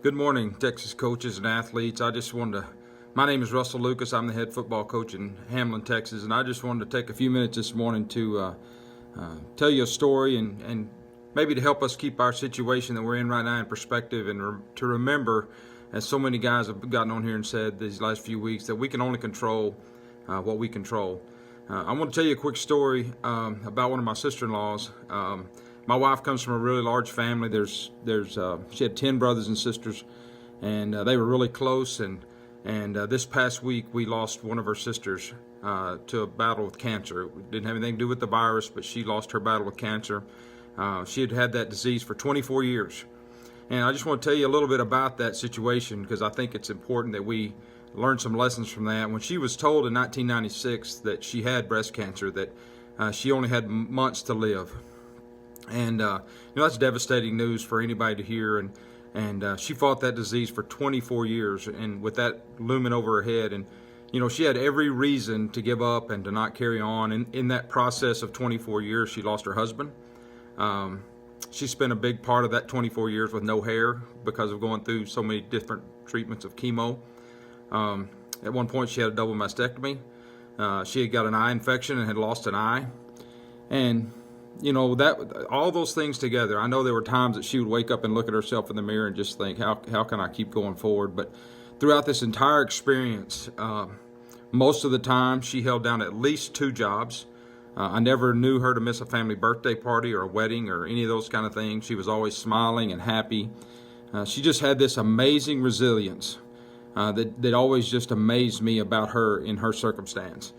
Good morning, Texas coaches and athletes. My name is Russell Lucas. I'm the head football coach in Hamlin, Texas, and I just wanted to take a few minutes this morning to tell you a story and maybe to help us keep our situation that we're in right now in perspective and to remember, as so many guys have gotten on here and said these last few weeks, that we can only control what we control. I want to tell you a quick story about one of my sister-in-laws. My wife comes from a really large family. She had 10 brothers and sisters, and they were really close. And this past week, we lost one of her sisters to a battle with cancer. It didn't have anything to do with the virus, but she lost her battle with cancer. She had had that disease for 24 years. And I just want to tell you a little bit about that situation because I think it's important that we learn some lessons from that. When she was told in 1996 that she had breast cancer, that she only had months to live. And that's devastating news for anybody to hear. And she fought that disease for 24 years, and with that looming over her head. And she had every reason to give up and to not carry on. And in that process of 24 years, she lost her husband. She spent a big part of that 24 years with no hair because of going through so many different treatments of chemo. At one point, she had a double mastectomy. She had got an eye infection and had lost an eye. And that all those things together, I know there were times that she would wake up and look at herself in the mirror and just think, how can I keep going forward? But throughout this entire experience, most of the time she held down at least 2 jobs. I never knew her to miss a family birthday party or a wedding or any of those kind of things. She was always smiling and happy. She just had this amazing resilience that always just amazed me about her in her circumstance.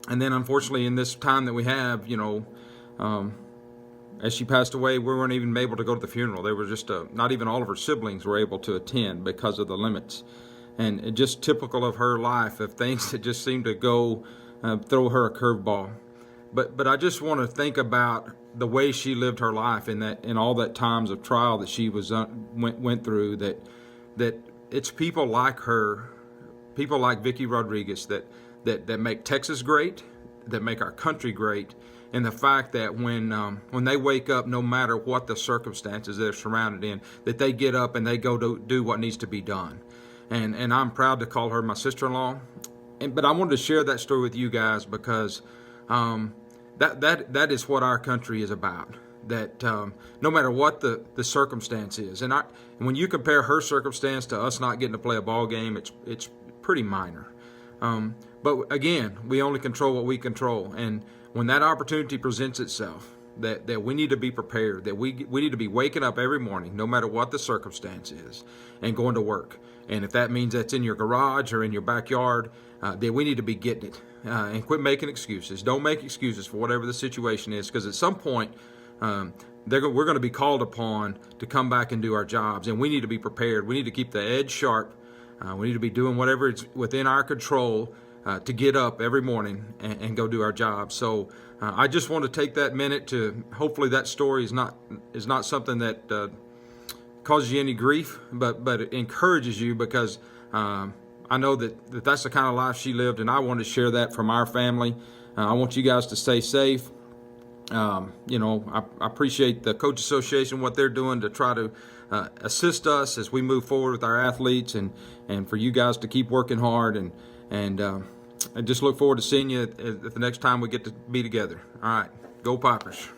And then, unfortunately, in this time that we have, as she passed away, we weren't even able to go to the funeral. There was just not even all of her siblings were able to attend because of the limits. And it just typical of her life, of things that just seemed to go throw her a curveball. But I just want to think about the way she lived her life in all that times of trial that she went through. That it's people like her, people like Vicki Rodriguez that make Texas great, that make our country great, and the fact that when they wake up, no matter what the circumstances they're surrounded in, that they get up and they go to do what needs to be done. And I'm proud to call her my sister-in-law. But I wanted to share that story with you guys because that is what our country is about. That no matter what the circumstance is, and when you compare her circumstance to us not getting to play a ball game, it's pretty minor. But again, we only control what we control. And when that opportunity presents itself, that we need to be prepared, that we need to be waking up every morning, no matter what the circumstance is, and going to work. And if that means that's in your garage or in your backyard, then we need to be getting it. And quit making excuses. Don't make excuses for whatever the situation is, because at some point, we're going to be called upon to come back and do our jobs. And we need to be prepared. We need to keep the edge sharp. We need to be doing whatever is within our control to get up every morning and go do our job. So I just want to take that minute to, hopefully that story is not something that causes you any grief, but it encourages you, because I know that's the kind of life she lived, and I want to share that from our family. I want you guys to stay safe. I appreciate the Coach Association, what they're doing to try to assist us as we move forward with our athletes, and for you guys to keep working hard, and I just look forward to seeing you at the next time we get to be together. All right, go Pipers.